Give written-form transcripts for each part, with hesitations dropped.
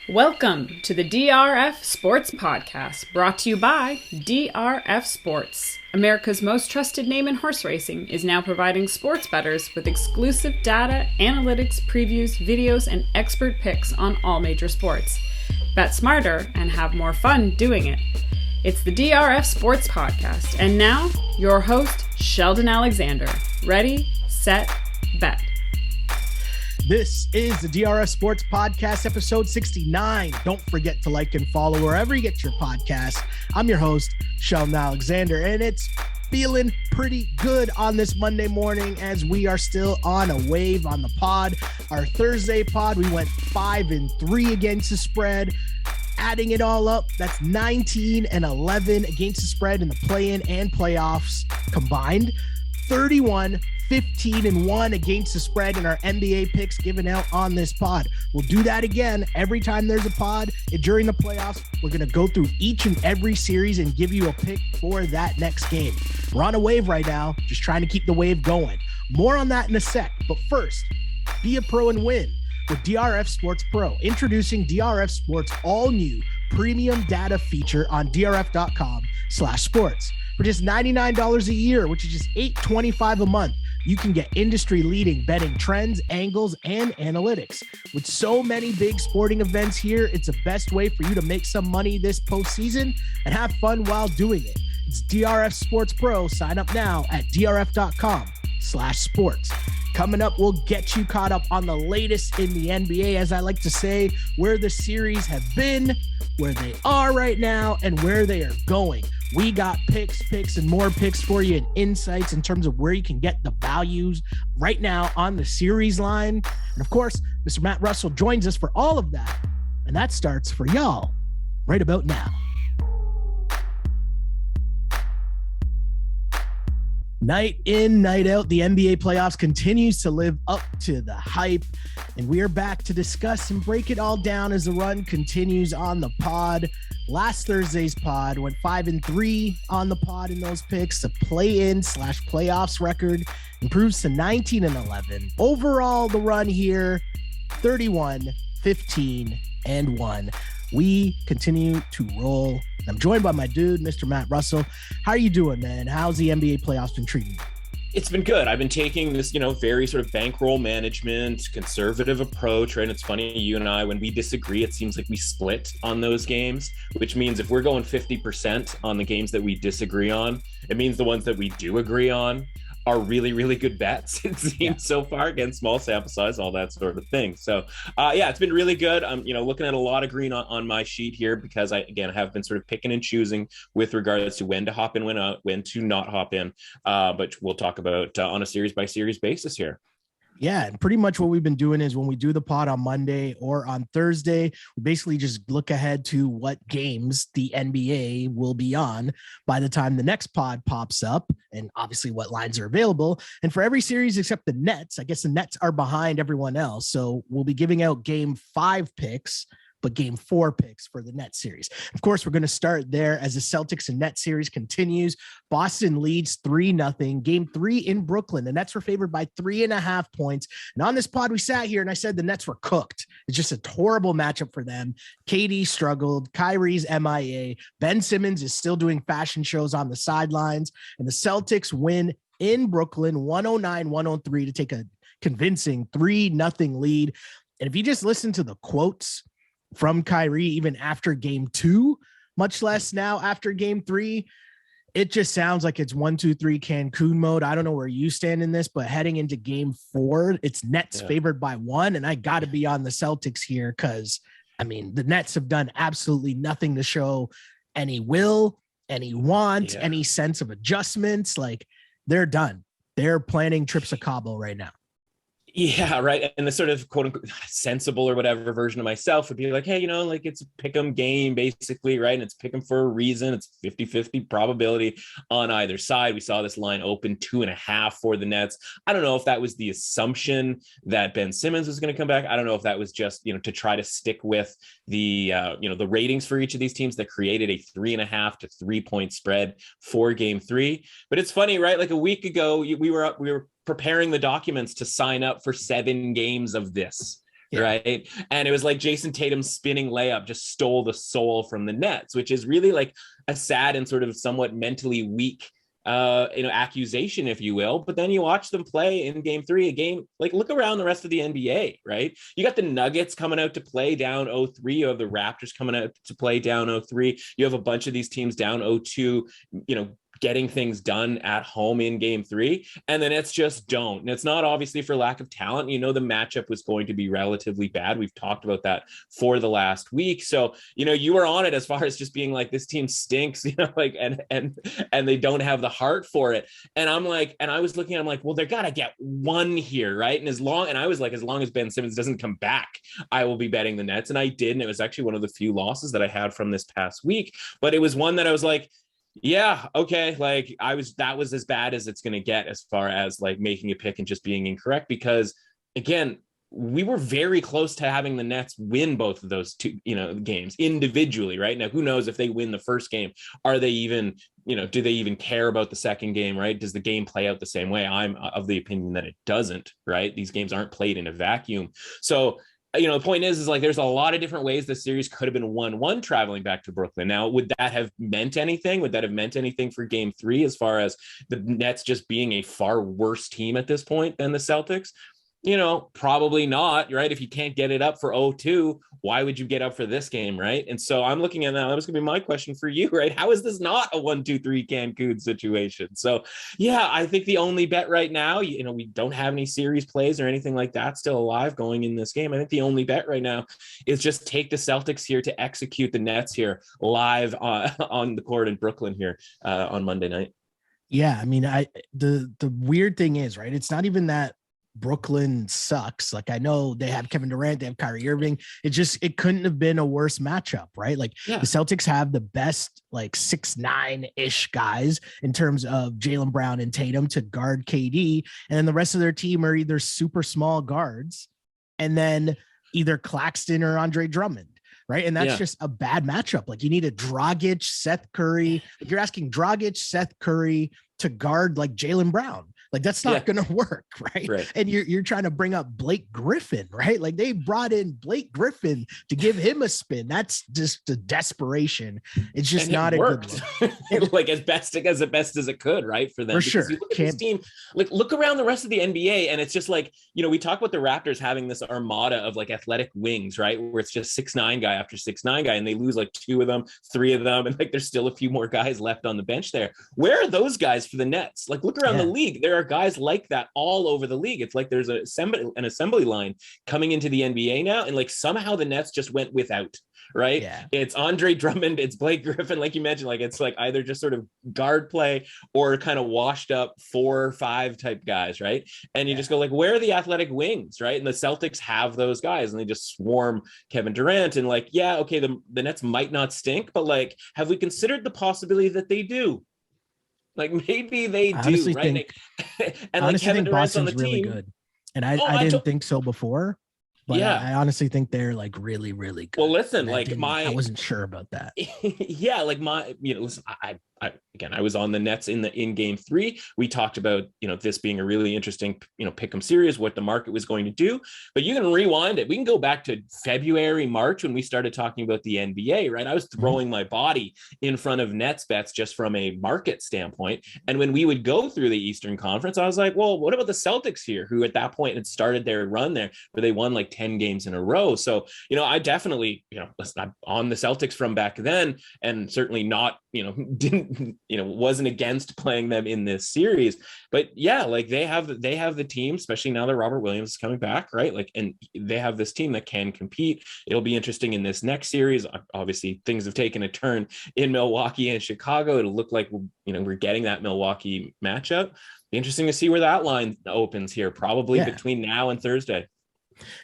Welcome to the DRF Sports Podcast, brought to you by DRF Sports. America's most trusted name in horse racing is now providing sports bettors with exclusive data, analytics, previews, videos, and expert picks on all major sports. Bet smarter and have more fun doing it. It's the DRF Sports Podcast, and now your host, Sheldon Alexander. Ready, set, bet. This is the DRF Sports Podcast, episode 69. Don't forget to like and follow wherever you get your podcast. I'm your host, Sheldon Alexander, and it's feeling pretty good on this Monday morning as we are still on a wave on the pod. Our Thursday pod, we went 5-3 against the spread. Adding it all up, that's 19-11 against the spread in the play-in and playoffs combined. 31-15-1 against the spread in our NBA picks given out on this pod. We'll do that again every time there's a pod during the playoffs. We're going to go through each and every series and give you a pick for that next game. We're on a wave right now, just trying to keep the wave going. More on that in a sec, but first, be a pro and win with DRF Sports Pro. Introducing DRF Sports all-new premium data feature on drf.com/sports. For just $99 a year, which is just $8.25 a month, you can get industry-leading betting trends, angles, and analytics. With so many big sporting events here, it's the best way for you to make some money this postseason and have fun while doing it. It's DRF Sports Pro. Sign up now at drf.com/sports. Coming up, we'll get you caught up on the latest in the NBA, as I like to say, where the series have been, where they are right now, and where they are going. We got picks, and more picks for you and insights in terms of where you can get the values right now on the series line. And of course, Mr. Matt Russell joins us for all of that. And that starts for y'all right about now. Night in, night out, the NBA playoffs continues to live up to the hype, and we are back to discuss and break it all down as the run continues on the pod. Last Thursday's pod went 5-3 on the pod in those picks. The play-in/playoffs record improves to 19-11. Overall, the run here, 31-15-1. We continue to roll. I'm joined by my dude, Mr. Matt Russell. How are you doing, man? How's the NBA playoffs been treating you? It's been good. I've been taking this, very sort of bankroll management, conservative approach, right? And it's funny, you and I, when we disagree, it seems like we split on those games, which means if we're going 50% on the games that we disagree on, it means the ones that we do agree on are really, really good bets, it seems so far, again, small sample size, all that sort of thing. So, it's been really good. I'm, looking at a lot of green on my sheet here because I have been sort of picking and choosing with regards to when to hop in, when to not hop in. But we'll talk about on a series by series basis here. Yeah, and pretty much what we've been doing is when we do the pod on Monday or on Thursday, we basically just look ahead to what games the NBA will be on by the time the next pod pops up, and obviously what lines are available. And for every series except the Nets, I guess the Nets are behind everyone else. So we'll be giving out game 5 picks, but game 4 picks for the Nets series. Of course, we're going to start there as the Celtics and Nets series continues. Boston leads 3-0. Game 3 in Brooklyn. The Nets were favored by 3.5 points. And on this pod, we sat here and I said the Nets were cooked. It's just a horrible matchup for them. KD struggled. Kyrie's MIA. Ben Simmons is still doing fashion shows on the sidelines. And the Celtics win in Brooklyn 109-103 to take a convincing 3-0 lead. And if you just listen to the quotes from Kyrie, even after game 2, much less now after game 3, it just sounds like it's 1, 2, 3 Cancun mode. I don't know where you stand in this, but heading into game 4, it's Nets favored by 1. And I got to be on the Celtics here because, the Nets have done absolutely nothing to show any will, any want, any sense of adjustments. Like, they're done. They're planning trips to Cabo right now. Yeah, right. And the sort of quote unquote sensible or whatever version of myself would be like, hey, it's a pick 'em game, basically, right? And it's pick 'em for a reason. It's 50-50 probability on either side. We saw this line open 2.5 for the Nets. I don't know if that was the assumption that Ben Simmons was going to come back. I don't know if that was just, to try to stick with the, the ratings for each of these teams that created a 3.5 to 3 point spread for game 3. But it's funny, right? Like a week ago, we were preparing the documents to sign up for 7 games of this, Yeah. right? And it was like Jason Tatum's spinning layup just stole the soul from the Nets, which is really like a sad and sort of somewhat mentally weak accusation, if you will. But then you watch them play in game 3, a game like look around the rest of the NBA, right? You got the Nuggets coming out to play down 0-3. You have the Raptors coming out to play down 0-3. You have a bunch of these teams down 0-2, getting things done at home in game 3, and then it's just don't. And it's not obviously for lack of talent. The matchup was going to be relatively bad. We've talked about that for the last week. So, you were on it as far as just being like, this team stinks, and they don't have the heart for it. And I'm like, and I was looking, I'm like, well, they're gotta get one here, right? And as long as Ben Simmons doesn't come back, I will be betting the Nets. And I did, and it was actually one of the few losses that I had from this past week. But it was one that I was like, yeah, okay. Like that was as bad as it's going to get as far as like making a pick and just being incorrect, because again, we were very close to having the Nets win both of those two, games individually, right? Now, who knows if they win the first game, are they even, do they even care about the second game, right? Does the game play out the same way? I'm of the opinion that it doesn't, right? These games aren't played in a vacuum. So, the point is like there's a lot of different ways the series could have been 1-1 traveling back to Brooklyn. Now, would that have meant anything? Would that have meant anything for game 3 as far as the Nets just being a far worse team at this point than the Celtics? Probably not, right? If you can't get it up for 0-2, why would you get up for this game, right? And so I'm looking at that. That was going to be my question for you, right? How is this not a 1-2-3 Cancun situation? So, yeah, I think the only bet right now, we don't have any series plays or anything like that still alive going in this game. I think the only bet right now is just take the Celtics here to execute the Nets here live on the court in Brooklyn here on Monday night. Yeah, I mean, the weird thing is, right, it's not even that Brooklyn sucks. Like, I know they have Kevin Durant, they have Kyrie Irving. It couldn't have been a worse matchup, right? Like, the Celtics have the best, like 6'9" guys in terms of Jaylen Brown and Tatum to guard KD. And then the rest of their team are either super small guards and then either Claxton or Andre Drummond. Right. And that's just a bad matchup. Like, you need a Dragic, Seth Curry. Like, you're asking Dragic, Seth Curry to guard like Jaylen Brown. Like, that's not going to work, right? And you're trying to bring up Blake Griffin, right? Like, they brought in Blake Griffin to give him a spin. That's just the desperation. It's just not a good look. Like, as best as it could, right? For them. For sure. You look at this team, like, look around the rest of the NBA, and it's just like, we talk about the Raptors having this armada of like athletic wings, right? Where it's just 6'9" guy after 6'9" guy, and they lose like 2 of them, 3 of them, and like there's still a few more guys left on the bench there. Where are those guys for the Nets? Like, look around the league. There are guys like that all over the league. It's like there's an assembly line coming into the NBA now, and like somehow the Nets just went without, right? It's Andre Drummond, it's Blake Griffin, like you mentioned. Like, it's like either just sort of guard play or kind of washed up 4 or 5 type guys, right? And you just go like, where are the athletic wings, right? And the Celtics have those guys, and they just swarm Kevin Durant. And like, okay, the Nets might not stink, but like, have we considered the possibility that they do? Like, maybe they do, right? And like, Kevin Durant's on the team. Really good. And I didn't think so before, but I honestly think they're like really, really good. Well, listen, I wasn't sure about that. Listen, I was on the Nets in game 3. We talked about, this being a really interesting, pick'em series, what the market was going to do, but you can rewind it. We can go back to February, March, when we started talking about the NBA, right? I was throwing my body in front of Nets bets just from a market standpoint. And when we would go through the Eastern Conference, I was like, well, what about the Celtics here, who at that point had started their run there where they won like 10 games in a row. So, I definitely, listen, I'm on the Celtics from back then, and certainly not, wasn't against playing them in this series. But like they have the team, especially now that Robert Williams is coming back, right? Like, and they have this team that can compete. It'll be interesting in this next series. Obviously, things have taken a turn in Milwaukee and Chicago. It'll look like we're getting that Milwaukee matchup. Be interesting to see where that line opens here, probably between now and Thursday.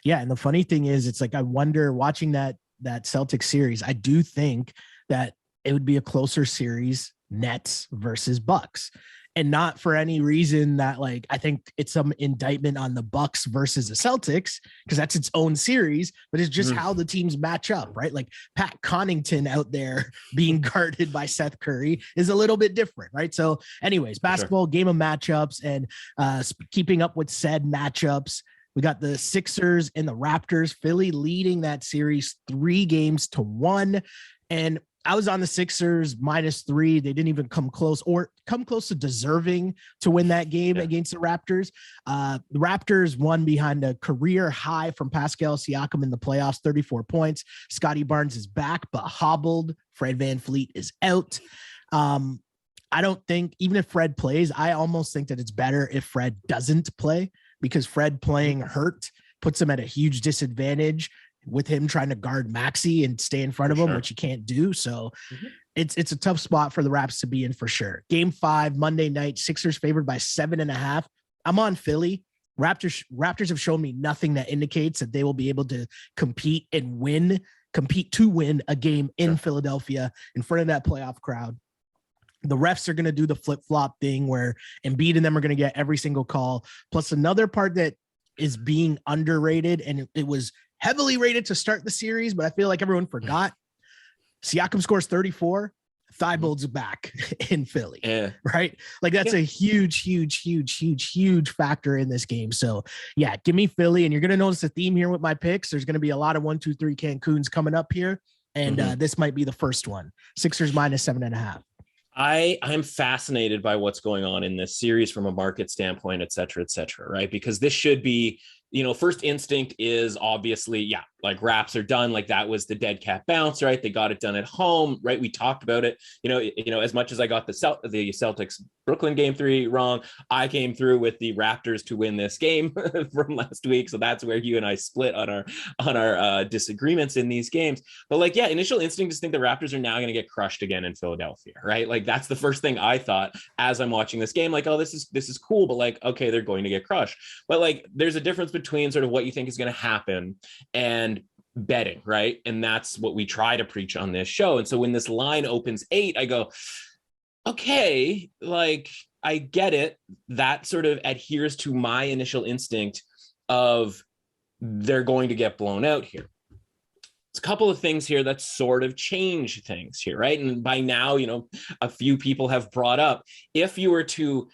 Yeah, and the funny thing is, it's like I wonder, watching that Celtics series, I do think that it would be a closer series, Nets versus Bucks, and not for any reason that, like, I think it's some indictment on the Bucks versus the Celtics, because that's its own series, but it's just how the teams match up, right? Like, Pat Connaughton out there being guarded by Seth Curry is a little bit different, right? So anyways, basketball, game of matchups, and keeping up with said matchups. We got the Sixers and the Raptors. Philly leading that series 3-1. And I was on the Sixers -3. They didn't even come close to deserving to win that game against the Raptors. The Raptors won behind a career high from Pascal Siakam in the playoffs, 34 points. Scotty Barnes is back, but hobbled. Fred VanVleet is out. I don't think, even if Fred plays, I almost think that it's better if Fred doesn't play, because Fred playing hurt puts him at a huge disadvantage with him trying to guard Maxey and stay in front of him, which you can't do. So it's a tough spot for the Raps to be in for sure. Game 5, Monday night, Sixers favored by 7.5. I'm on Philly. Raptors have shown me nothing that indicates that they will be able to compete to win a game in Philadelphia in front of that playoff crowd. The refs are going to do the flip-flop thing where Embiid and them are going to get every single call. Plus another part that is being underrated, and it was heavily rated to start the series, but I feel like everyone forgot. Siakam scores 34. Thibault's back in Philly, right? Like that's a huge factor in this game. So yeah, give me Philly. And you're going to notice a theme here with my picks. There's going to be a lot of 1, 2, 3 Cancuns coming up here. And this might be the first one. Sixers -7.5. I'm fascinated by what's going on in this series from a market standpoint, et cetera, right? Because this should be, first instinct is obviously, like Raps are done. Like that was the dead cat bounce, right? They got it done at home, right? We talked about it, as much as I got the Celtics Brooklyn game 3 wrong, I came through with the Raptors to win this game from last week. So that's where you and I split on our disagreements in these games. But initial instinct is think the Raptors are now going to get crushed again in Philadelphia, right? Like that's the first thing I thought as I'm watching this game. Like, oh, this is cool, but okay, they're going to get crushed. But there's a difference between sort of what you think is going to happen and betting, right? And that's what we try to preach on this show. And so when this line opens 8, I go, okay, I get it. That sort of adheres to my initial instinct of they're going to get blown out here. There's a couple of things here that sort of change things here, right? And by now, a few people have brought up, if you were to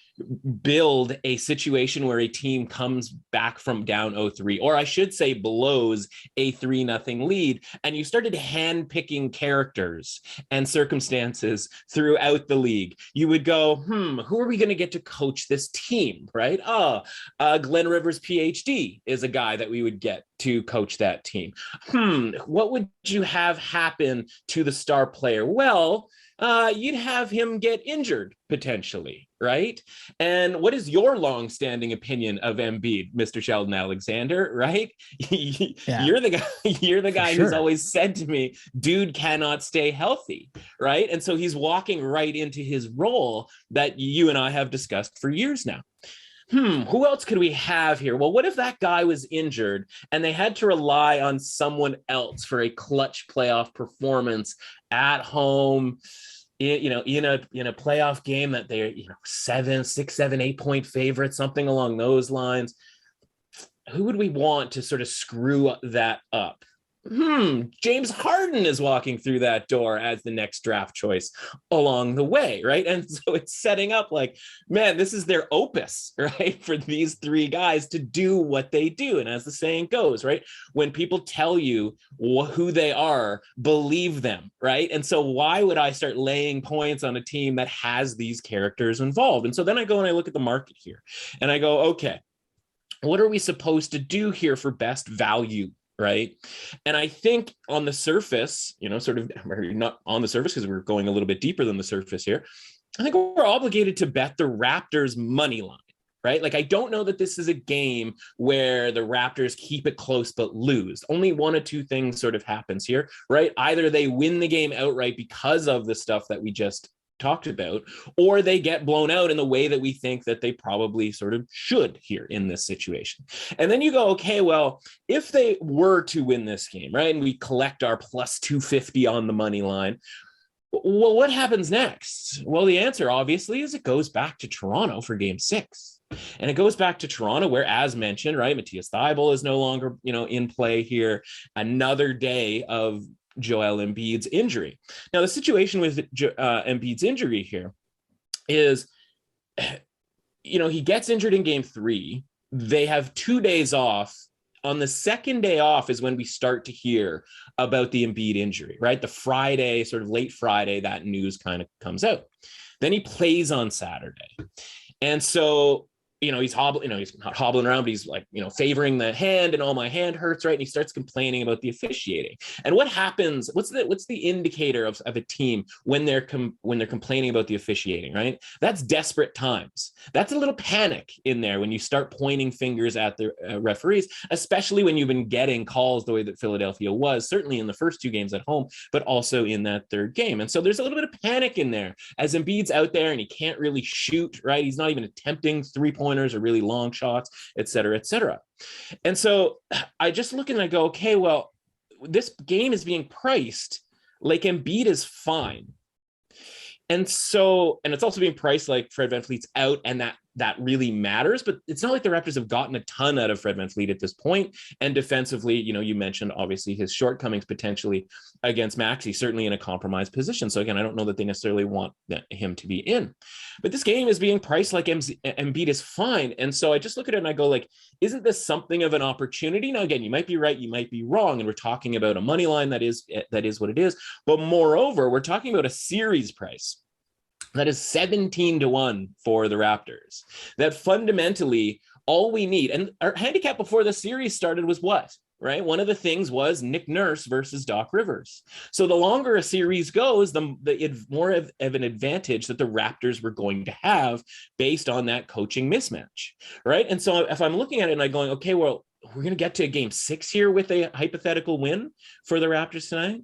build a situation where a team comes back from down 0-3, or I should say blows a 3-0 lead, and you started hand-picking characters and circumstances throughout the league, you would go, who are we going to get to coach this team, right? Glenn Rivers, PhD, is a guy that we would get to coach that team. What would you have happen to the star player? Well, you'd have him get injured potentially, right? And what is your long-standing opinion of Embiid, Mr. Sheldon Alexander, right? You're the guy who's always said to me, dude cannot stay healthy, right? And so he's walking right into his role that you and I have discussed for years now. Who else could we have here? Well, what if that guy was injured and they had to rely on someone else for a clutch playoff performance at home, in a playoff game that they're 6, 7, 8 point favorite, something along those lines? Who would we want to sort of screw that up? James Harden is walking through that door as the next draft choice along the way, right? And so it's setting up man, this is their opus, right? For these 3 guys to do what they do. And as the saying goes, right? When people tell you who they are, believe them, right? And so why would I start laying points on a team that has these characters involved? And so then I go and I look at the market here and I go, okay, what are we supposed to do here for best value? Right. And I think on the surface, sort of not on the surface because we're going a little bit deeper than the surface here. I think we're obligated to bet the Raptors money line, right? I don't know that this is a game where the Raptors keep it close but lose. Only one of two things sort of happens here, right? Either they win the game outright because of the stuff that we just talked about, or they get blown out in the way that we think that they probably sort of should here in this situation. And then you go, okay, well, if they were to win this game, right, and we collect our plus 250 on the money line, well, what happens next? Well, the answer obviously is it goes back to Toronto for game 6. And it goes back to Toronto where, as mentioned, right, Matthias Thybulle is no longer, in play here. Another day of Joel Embiid's injury. Now, the situation with Embiid's injury here is, he gets injured in game 3. they have 2 days off. On the second day off is when we start to hear about the Embiid injury, right? The Friday, sort of late Friday, that news kind of comes out. Then he plays on Saturday. And so, he's hobbling, he's not hobbling around, but he's like, favoring the hand, and my hand hurts, right? And he starts complaining about the officiating. And what happens? What's the indicator of a team when they're complaining about the officiating, right? That's desperate times. That's a little panic in there when you start pointing fingers at the referees, especially when you've been getting calls the way that Philadelphia was, certainly in the first 2 games at home, but also in that third game. And so there's a little bit of panic in there as Embiid's out there and he can't really shoot, right? He's not even attempting 3-pointers or really long shots, et cetera, et cetera. And so I just look and I go, okay, well, this game is being priced like Embiid is fine. And it's also being priced like Fred VanVleet's out, and that really matters, but it's not like the Raptors have gotten a ton out of Fred VanVleet at this point. And defensively, you mentioned obviously his shortcomings potentially against Maxey, certainly in a compromised position. So again, I don't know that they necessarily want him to be in, but this game is being priced like Embiid is fine. And so I just look at it and I go like, isn't this something of an opportunity? Now, again, you might be right, you might be wrong. And we're talking about a money line that is what it is. But moreover, we're talking about a series price that is 17-1 for the Raptors. That fundamentally all we need, and our handicap before the series started was what, right? One of the things was Nick Nurse versus Doc Rivers. So the longer a series goes, the more of an advantage that the Raptors were going to have based on that coaching mismatch, right? And so if I'm looking at it and I'm going, okay, well, we're going to get to game 6 here with a hypothetical win for the Raptors tonight.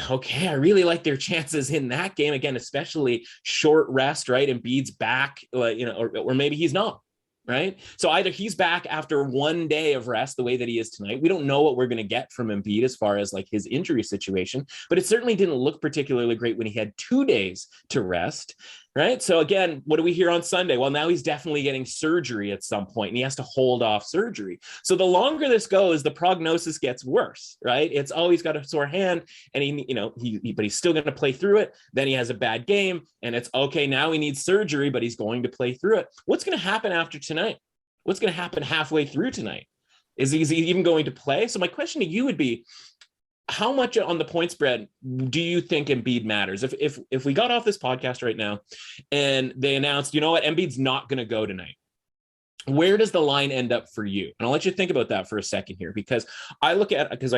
Okay, I really like their chances in that game again, especially short rest, right? Embiid's back, or maybe he's not, right? So either he's back after 1 day of rest, the way that he is tonight. We don't know what we're going to get from Embiid as far as like his injury situation, but it certainly didn't look particularly great when he had 2 days to rest. Right. So again, what do we hear on Sunday? Well, now he's definitely getting surgery at some point and he has to hold off surgery. So the longer this goes, the prognosis gets worse, right? It's, he's got a sore hand and but he's still going to play through it. Then he has a bad game and it's okay. Now he needs surgery, but he's going to play through it. What's going to happen after tonight? What's going to happen halfway through tonight? Is he even going to play? So my question to you would be, how much on the point spread do you think Embiid matters? If we got off this podcast right now and they announced, Embiid's not going to go tonight, where does the line end up for you? And I'll let you think about that for a second here, because I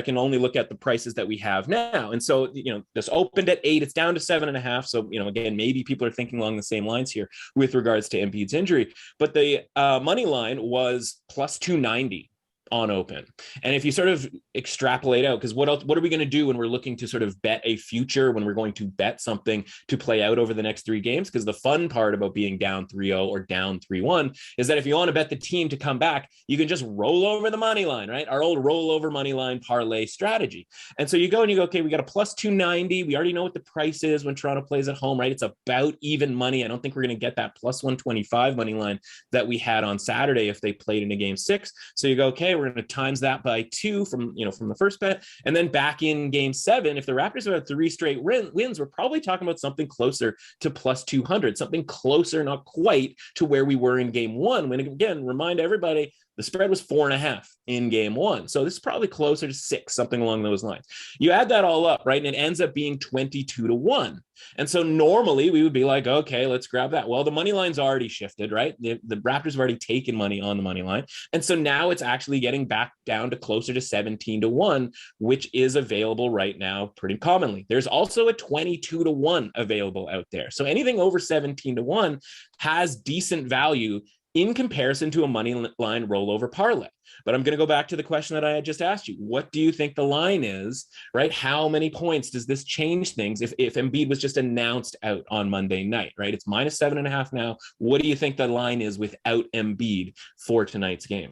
can only look at the prices that we have now. And so, this opened at 8, it's down to 7.5. So, again, maybe people are thinking along the same lines here with regards to Embiid's injury, but the money line was plus 290 on open. And if you sort of extrapolate out, because what are we going to do when we're looking to sort of bet a future, when we're going to bet something to play out over the next 3 games? Because the fun part about being down 3-0 or down 3-1 is that if you want to bet the team to come back, you can just roll over the money line, right? Our old rollover money line parlay strategy. And so you go, okay, we got a plus 290. We already know what the price is when Toronto plays at home, right? It's about even money. I don't think we're going to get that plus 125 money line that we had on Saturday if they played in a game 6. So you go, okay, we're going to times that by 2 from the first bet. And then back in game 7, if the Raptors have had 3 straight wins, we're probably talking about something closer to plus 200, something closer, not quite to where we were in game 1. When, again, remind everybody, the spread was 4.5 in game 1. So this is probably closer to 6, something along those lines. You add that all up, right? And it ends up being 22-1. And so normally we would be like, okay, let's grab that. Well, the money line's already shifted, right? The Raptors have already taken money on the money line. And so now it's actually getting back down to closer to 17-1, which is available right now pretty commonly. There's also a 22-1 available out there. So anything over 17-1 has decent value in comparison to a money line rollover parlay. But I'm going to go back to the question that I had just asked you. What do you think the line is, right? How many points does this change things if Embiid was just announced out on Monday night, right? It's minus 7.5 now. What do you think the line is without Embiid for tonight's game?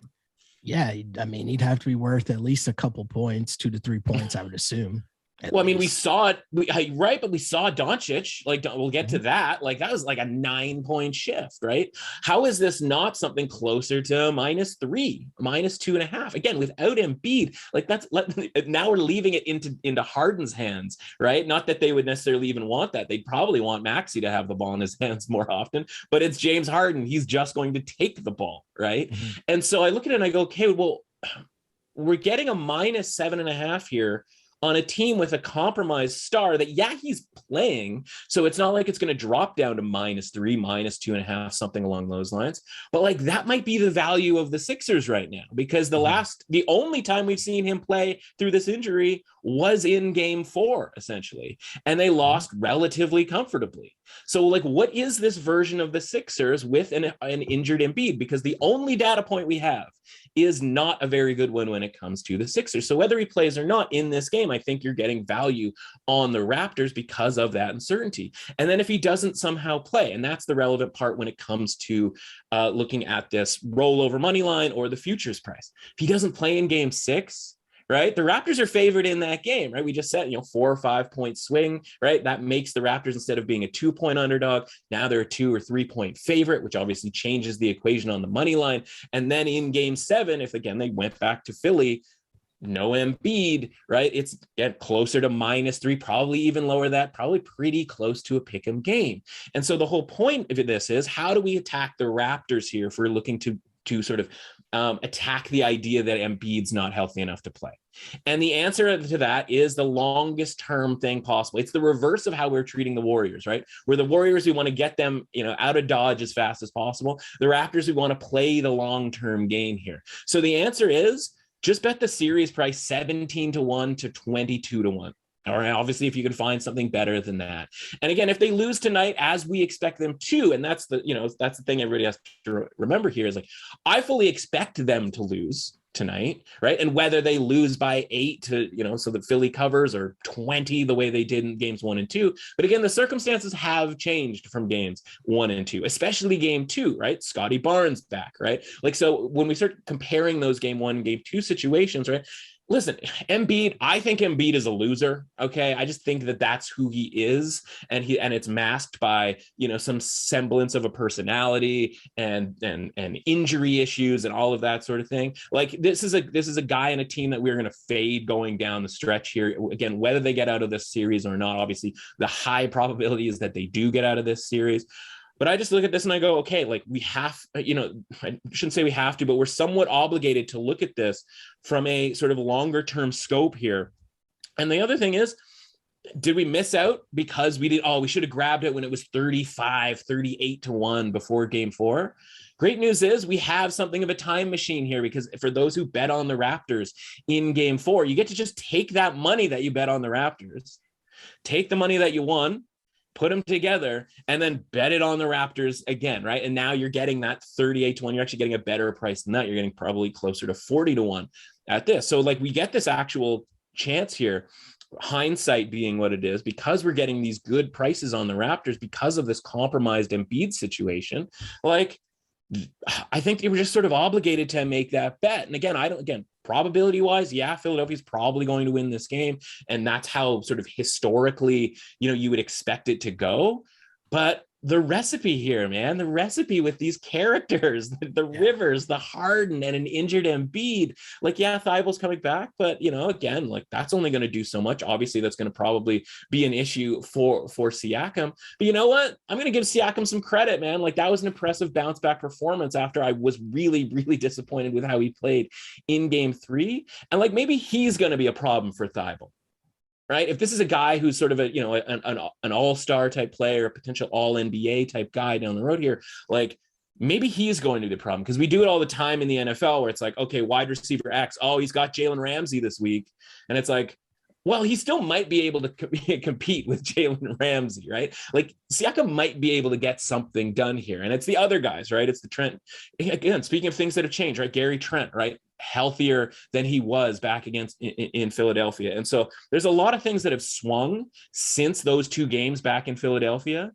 Yeah, I mean, he'd have to be worth at least a couple points, 2 to 3 points, I would assume. Well, I mean, we saw it, right? But we saw Doncic, like, we'll get to that. Like, that was like a 9-point shift, right? How is this not something closer to -3, -2.5? Again, without Embiid, like now we're leaving it into Harden's hands, right? Not that they would necessarily even want that. They'd probably want Maxey to have the ball in his hands more often, but it's James Harden. He's just going to take the ball, right? Mm-hmm. And so I look at it and I go, okay, well, we're getting a -7.5 here on a team with a compromised star that, yeah, he's playing. So it's not like it's going to drop down to -3, -2.5, something along those lines. But like, that might be the value of the Sixers right now, because the only time we've seen him play through this injury was in game 4, essentially. And they lost relatively comfortably. So like, what is this version of the Sixers with an injured Embiid? Because the only data point we have is not a very good one when it comes to the Sixers. So whether he plays or not in this game, I think you're getting value on the Raptors because of that uncertainty. And then if he doesn't somehow play, and that's the relevant part when it comes to looking at this rollover money line or the futures price. If he doesn't play in game 6, right, the Raptors are favored in that game, right? We just said, 4 or 5 point swing, right? That makes the Raptors, instead of being a 2-point underdog, now they're a 2 or 3 point favorite, which obviously changes the equation on the money line. And then in game 7, if again they went back to Philly, no Embiid, right? It's get closer to -3, probably even lower that, probably pretty close to a pick 'em game. And so the whole point of this is, how do we attack the Raptors here if we're looking to sort of attack the idea that Embiid's not healthy enough to play? And the answer to that is the longest term thing possible. It's the reverse of how we're treating the Warriors, right? We're the Warriors, we want to get them, out of Dodge as fast as possible. The Raptors, we want to play the long-term game here. So the answer is, just bet the series price 17-1 to 22-1. Or obviously, if you can find something better than that. And again, if they lose tonight, as we expect them to, and that's the thing everybody has to remember here, is like, I fully expect them to lose tonight, right? And whether they lose by 8 to, so that Philly covers, or 20, the way they did in games 1 and 2. But again, the circumstances have changed from games 1 and 2, especially game 2, right? Scotty Barnes back, right? Like, so when we start comparing those game 1 and game 2 situations, right? Listen, Embiid, I think Embiid is a loser. Okay. I just think that that's who he is. And it's masked by, some semblance of a personality and injury issues and all of that sort of thing. Like, this is a guy in a team that we're going to fade going down the stretch here. Again, whether they get out of this series or not, obviously the high probability is that they do get out of this series. But I just look at this and I go, okay, like, we have, I shouldn't say we have to, but we're somewhat obligated to look at this from a sort of longer term scope here. And the other thing is, did we miss out because we should have grabbed it when it was 38-1 before game 4? Great news is we have something of a time machine here, because for those who bet on the Raptors in game 4, you get to just take that money that you bet on the Raptors, take the money that you won, put them together, and then bet it on the Raptors again, right? And now you're getting that 38-1. You're actually getting a better price than that. You're getting probably closer to 40-1 at this. So like, we get this actual chance here, hindsight being what it is, because we're getting these good prices on the Raptors because of this compromised Embiid situation. Like, I think they were just sort of obligated to make that bet. And again, probability wise, yeah, Philadelphia's probably going to win this game. And that's how sort of historically, you would expect it to go. But the recipe here, man, the recipe with these characters, the Rivers, the Harden, and an injured Embiid, like, yeah, Thibel's coming back, but, again, like, that's only going to do so much. Obviously, that's going to probably be an issue for Siakam. But you know what? I'm going to give Siakam some credit, man. Like, that was an impressive bounce back performance after I was really, really disappointed with how he played in game 3. And like, maybe he's going to be a problem for Thibel. Right? If this is a guy who's sort of an all-star type player, a potential all-NBA type guy down the road here, like, maybe he's going to be the problem, because we do it all the time in the NFL where it's like, okay, wide receiver X, oh, he's got Jalen Ramsey this week. And it's like, well, he still might be able to compete with Jalen Ramsey, right? Like, Siakam might be able to get something done here. And it's the other guys, right? It's the Trent. Again, speaking of things that have changed, right? Gary Trent, right? Healthier than he was back against in Philadelphia. And so there's a lot of things that have swung since those 2 games back in Philadelphia.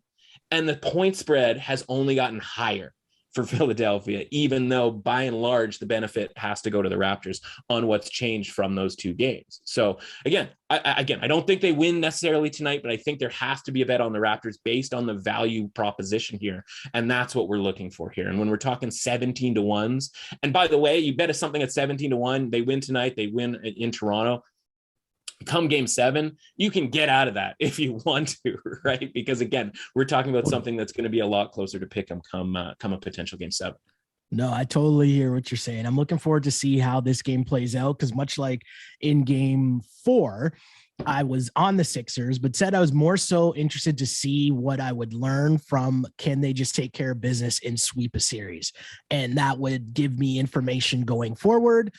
And the point spread has only gotten higher for Philadelphia, even though by and large the benefit has to go to the Raptors on what's changed from those two games. So again, I don't think they win necessarily tonight, but I think there has to be a bet on the Raptors based on the value proposition here. And that's what we're looking for here. And when we're talking 17 to 1s, and by the way, you bet something at 17 to 1, they win tonight, they win in Toronto. Come game 7, you can get out of that if you want to, right? Because again, we're talking about something that's going to be a lot closer to pick 'em come a potential game 7. No, I totally hear what you're saying. I'm looking forward to see how this game plays out, because much like in game 4, I was on the Sixers, but said I was more so interested to see what I would learn from, can they just take care of business and sweep a series? And that would give me information going forward.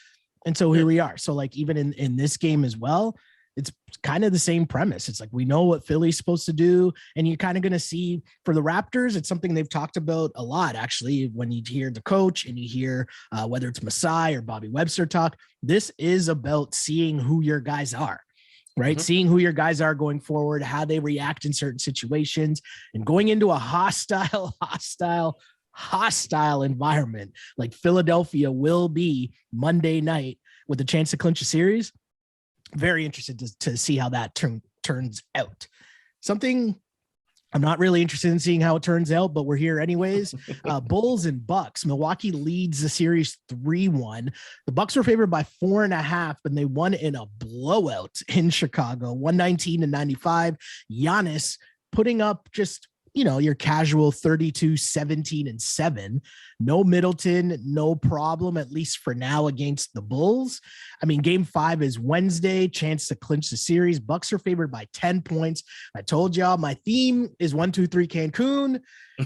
And so here we are. So like even in this game as well, it's kind of the same premise. It's like, we know what Philly's supposed to do. And you're kind of going to see for the Raptors, it's something they've talked about a lot, actually, when you hear the coach and you hear whether it's Masai or Bobby Webster talk, this is about seeing who your guys are, right? Mm-hmm. Seeing who your guys are going forward, how they react in certain situations, and going into a hostile environment like Philadelphia will be Monday night with a chance to clinch a series. Very interested to see how that turns out. Something I'm not really interested in seeing how it turns out, but we're here anyways. Bulls and Bucks. Milwaukee leads the series 3-1. The Bucks were favored by 4.5, and they won in a blowout in Chicago, 119-95. Giannis putting up just, your casual 32, 17, and 7. No Middleton, no problem, at least for now, against the Bulls. I mean, game 5 is Wednesday, chance to clinch the series. Bucks are favored by 10 points. I told y'all my theme is 1, 2, 3 Cancun.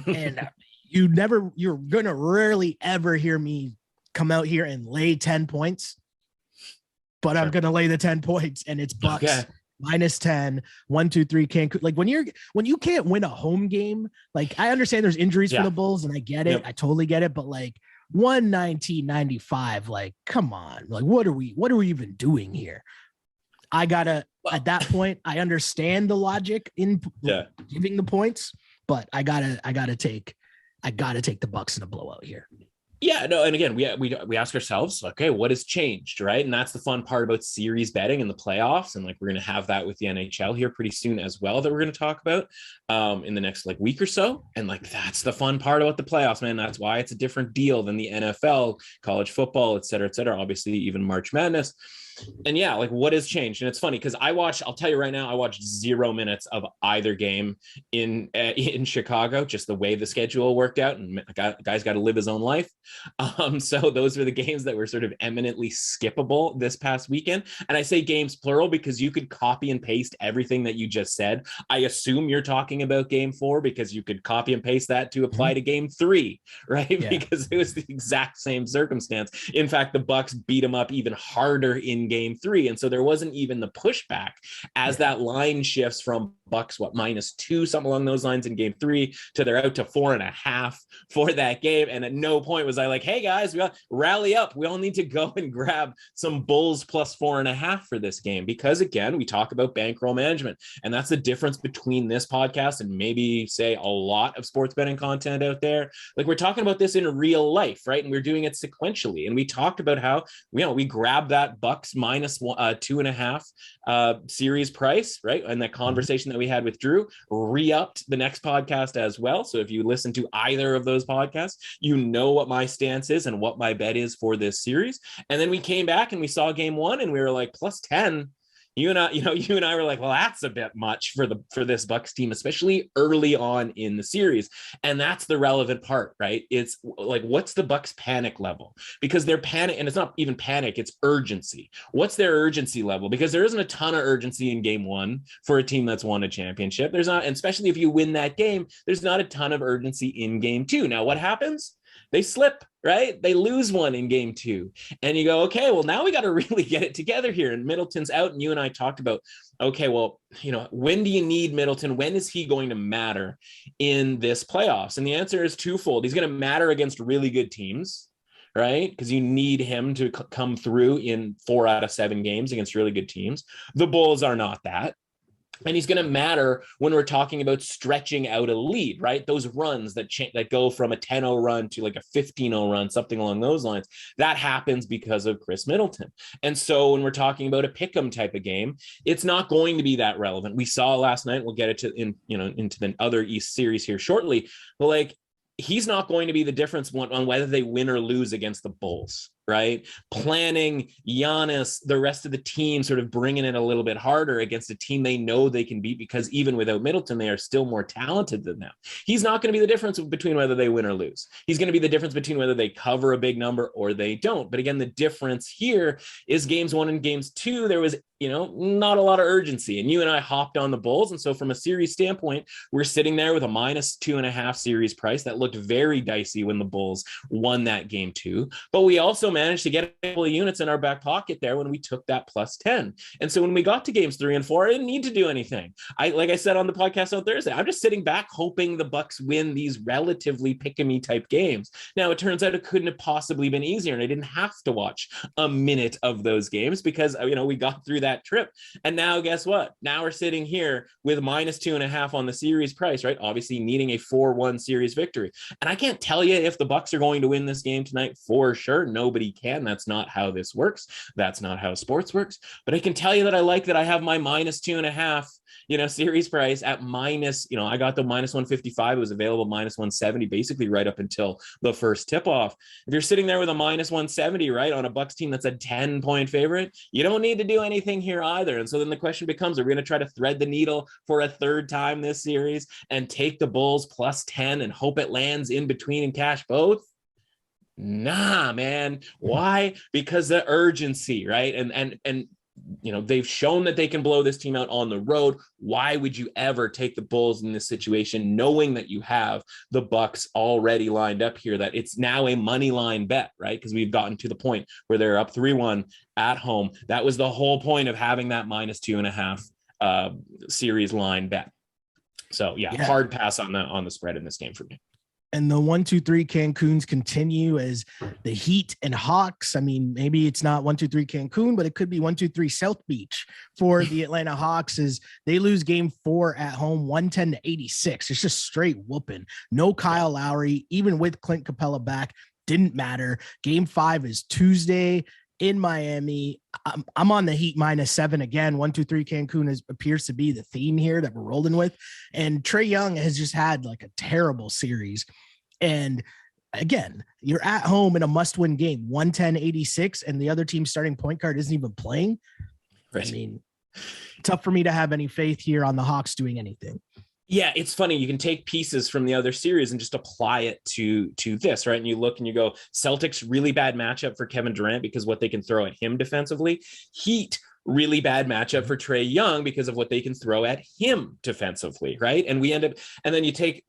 And you're going to rarely ever hear me come out here and lay 10 points. But sure. I'm going to lay the 10 points, and it's Bucks. Okay. -10, 1, 2, 3 Cancun. Like when you can't win a home game, like I understand there's injuries for the Bulls, and I get it. Yep. I totally get it. But like 119-95, like, come on, like what are we even doing here? At that point, I understand the logic in giving the points, but I gotta take the Bucks in a blowout here. Yeah, no, and again, we ask ourselves, okay, what has changed, right? And that's the fun part about series betting in the playoffs, and like we're going to have that with the NHL here pretty soon as well, that we're going to talk about in the next like week or so. And like that's the fun part about the playoffs, man. That's why it's a different deal than the NFL, college football, et cetera, obviously even March Madness. And yeah, like what has changed? And it's funny because I'll tell you right now, I watched 0 minutes of either game in Chicago, just the way the schedule worked out, and guy's got to live his own life. So those were the games that were sort of eminently skippable this past weekend. And I say games plural because you could copy and paste everything that you just said. I assume you're talking about game 4 because you could copy and paste that to apply to game 3, right? Yeah. Because it was the exact same circumstance. In fact, the Bucks beat them up even harder in game 3, and so there wasn't even the pushback as that line shifts from Bucks -2, something along those lines in game 3 to they're out to 4.5 for that game. And at no point was I like, hey guys, we got rally up, we all need to go and grab some Bulls +4.5 for this game, because again, we talk about bankroll management, and that's the difference between this podcast and maybe say a lot of sports betting content out there. Like we're talking about this in real life, right? And we're doing it sequentially, and we talked about how we grabbed that Bucks -2.5 series price, right? And that conversation that we had with Drew re-upped the next podcast as well. So if you listen to either of those podcasts, you know what my stance is and what my bet is for this series. And then we came back and we saw game 1 and we were like +10. You and I were like, well, that's a bit much for this Bucks team, especially early on in the series. And that's the relevant part, right? It's like, what's the Bucks panic level? Because they're panic, and it's not even panic, it's urgency. What's their urgency level? Because there isn't a ton of urgency in game 1 for a team that's won a championship. There's not, and especially if you win that game, there's not a ton of urgency in game 2. Now, what happens? They slip, right? They lose one in game 2. And you go, okay, well, now we got to really get it together here. And Middleton's out. And you and I talked about, okay, well, when do you need Middleton? When is he going to matter in this playoffs? And the answer is twofold. He's going to matter against really good teams, right? Because you need him to come through in 4 out of 7 games against really good teams. The Bulls are not that. And he's going to matter when we're talking about stretching out a lead, right? Those runs that go from a 10-0 run to like a 15-0 run, something along those lines, that happens because of Chris Middleton. And so when we're talking about a pick'em type of game, it's not going to be that relevant. We saw last night, we'll get it into the other East series here shortly, but like, he's not going to be the difference on whether they win or lose against the Bulls, right? Planning Giannis, the rest of the team sort of bringing it a little bit harder against a team they know they can beat, because even without Middleton, they are still more talented than them. He's not going to be the difference between whether they win or lose. He's going to be the difference between whether they cover a big number or they don't. But again, the difference here is games 1 and games 2, there was not a lot of urgency. And you and I hopped on the Bulls. And so from a series standpoint, we're sitting there with a -2.5 series price that looked very dicey when the Bulls won that game 2. But we also managed to get a couple of units in our back pocket there when we took that +10. And so when we got to games 3 and 4, I didn't need to do anything. Like I said on the podcast on Thursday, I'm just sitting back hoping the Bucks win these relatively pick-a-me type games. Now, it turns out it couldn't have possibly been easier, and I didn't have to watch a minute of those games because, we got through that trip. And now guess what? Now we're sitting here with -2.5 on the series price, right? Obviously needing a 4-1 series victory. And I can't tell you if the Bucks are going to win this game tonight for sure. Nobody can. That's not how this works. That's not how sports works. But I can tell you that I like that I have my -2.5 series price at minus, I got the -155. It was available -170, basically right up until the first tip off. If you're sitting there with a -170, right, on a Bucks team that's a 10-point favorite, you don't need to do anything here either. And so then the question becomes, are we going to try to thread the needle for a third time this series and take the Bulls +10 and hope it lands in between and cash both? Nah, man. Why? Because the urgency, right? And they've shown that they can blow this team out on the road. Why would you ever take the Bulls in this situation, knowing that you have the Bucks already lined up here, that it's now a money line bet, right? Because we've gotten to the point where they're up 3-1 at home. That was the whole point of having that -2.5 series line bet. So yeah, hard pass on the spread in this game for me. And the 1-2-3 Cancun's continue as the Heat and Hawks. I mean, maybe it's not 1-2-3 Cancun, but it could be 1-2-3 South Beach for the Atlanta Hawks as they lose game 4 at home, 110-86. It's just straight whooping. No Kyle Lowry, even with Clint Capella back, didn't matter. Game 5 is Tuesday in Miami. I'm on the Heat -7 again. 1-2-3 Cancun appears to be the theme here that we're rolling with. And Trae Young has just had like a terrible series. And again, you're at home in a must-win game, 110-86, and the other team's starting point guard isn't even playing. Right. I mean, tough for me to have any faith here on the Hawks doing anything. Yeah, it's funny. You can take pieces from the other series and just apply it to this, right? And you look and you go, Celtics, really bad matchup for Kevin Durant because what they can throw at him defensively. Heat, really bad matchup for Trae Young because of what they can throw at him defensively, right? And we end up, and then you take,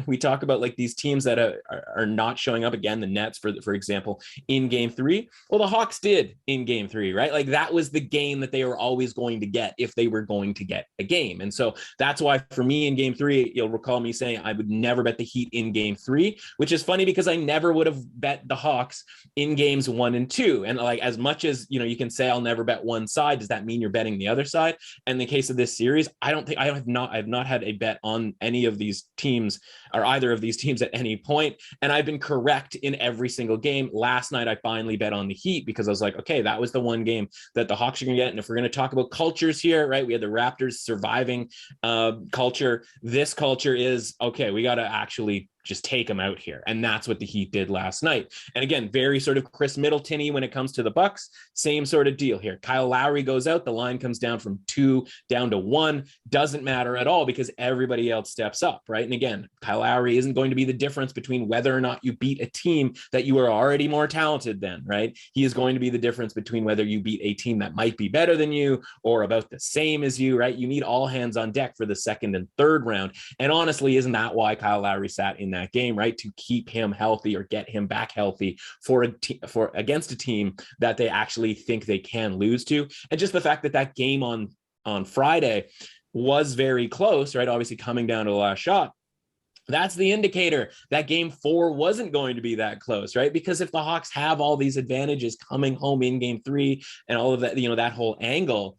we talk about like these teams that are not showing up again, the Nets, for example, in game 3. Well, the Hawks did in game 3, right? Like that was the game that they were always going to get if they were going to get a game. And so that's why for me in game 3, you'll recall me saying I would never bet the Heat in game 3, which is funny because I never would have bet the Hawks in games 1 and 2. And like, as much as, you can say I'll never bet one side, does that mean you're betting the other side? And in the case of this series, I have not had a bet on any of these teams or either of these teams at any point. And I've been correct in every single game. Last night, I finally bet on the Heat because I was like, okay, that was the one game that the Hawks are going to get. And if we're going to talk about cultures here, right, we had the Raptors surviving culture. This culture is, okay, we got to actually just take them out here. And that's what the Heat did last night. And again, very sort of Chris Middleton-y when it comes to the Bucks. Same sort of deal here. Kyle Lowry goes out. The line comes down from 2 down to 1. Doesn't matter at all because everybody else steps up, right? And again, Kyle Lowry isn't going to be the difference between whether or not you beat a team that you are already more talented than, right? He is going to be the difference between whether you beat a team that might be better than you or about the same as you, right? You need all hands on deck for the second and third round. And honestly, isn't that why Kyle Lowry sat in that game, right? To keep him healthy or get him back healthy for against a team that they actually think they can lose to. And just the fact that that game on Friday was very close, right? Obviously coming down to the last shot. That's the indicator that game 4 wasn't going to be that close, right? Because if the Hawks have all these advantages coming home in game 3 and all of that, that whole angle,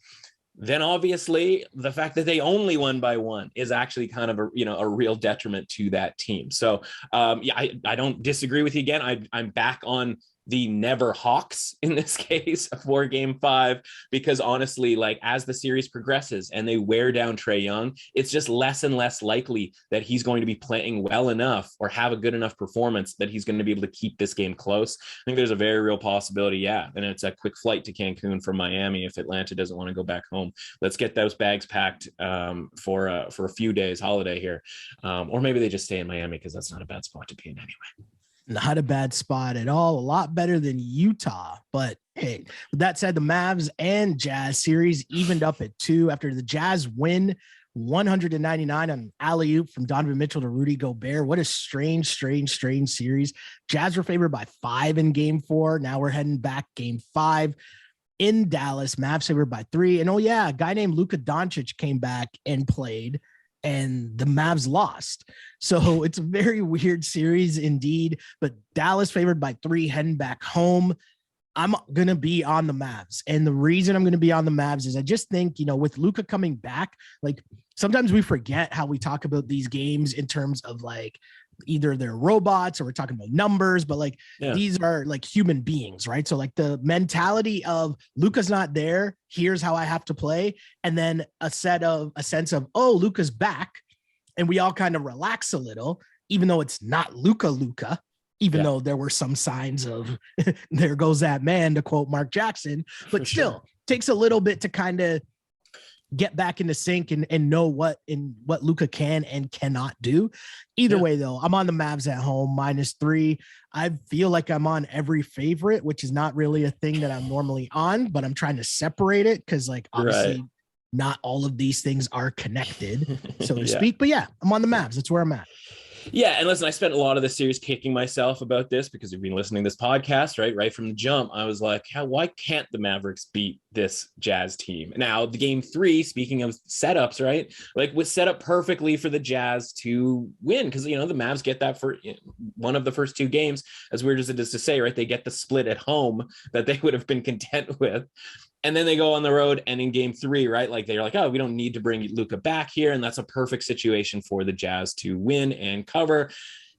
then obviously the fact that they only won by one is actually kind of a real detriment to that team. So I don't disagree with you again. I'm back on the never Hawks in this case for game 5, because honestly, like as the series progresses and they wear down Trae Young, it's just less and less likely that he's going to be playing well enough or have a good enough performance that he's going to be able to keep this game close. I think there's a very real possibility. Yeah. And it's a quick flight to Cancun from Miami. If Atlanta doesn't want to go back home, let's get those bags packed for a few days holiday here. Or maybe they just stay in Miami, because that's not a bad spot to be in anyway. Not a bad spot at all. A lot better than Utah. But hey, with that said, the Mavs and Jazz series evened up at 2 after the Jazz win 199 on alley-oop from Donovan Mitchell to Rudy Gobert. What a strange series. Jazz were favored by 5 in game 4. Now we're heading back game 5 in Dallas. Mavs favored by 3. And oh yeah, a guy named Luka Doncic came back and played, and the Mavs lost. So it's a very weird series indeed, but Dallas favored by 3 heading back home. I'm going to be on the Mavs. And the reason I'm going to be on the Mavs is I just think, with Luka coming back, like sometimes we forget how we talk about these games in terms of like either they're robots or we're talking about numbers, but like these are like human beings, right? So like the mentality of Luka's not there, here's how I have to play. And then a sense of, oh, Luka's back. And we all kind of relax a little, even though it's not Luka, even though there were some signs of there goes that man, to quote Mark Jackson, but still takes a little bit to kind of get back into sync and know what Luka can and cannot do. Either way, though, I'm on the Mavs at home -3. I feel like I'm on every favorite, which is not really a thing that I'm normally on, but I'm trying to separate it because, like, obviously not all of these things are connected, so to speak. But yeah, I'm on the Mavs. That's where I'm at. Yeah. And listen, I spent a lot of the series kicking myself about this because we've been listening to this podcast, right from the jump. I was like, why can't the Mavericks beat this Jazz team? Now, the game 3, speaking of setups, right, like was set up perfectly for the Jazz to win because, the Mavs get that for one of the first 2 games, as weird as it is to say, right? They get the split at home that they would have been content with. And then they go on the road, and in game 3, right, like they're like, oh, we don't need to bring Luka back here. And that's a perfect situation for the Jazz to win and cover.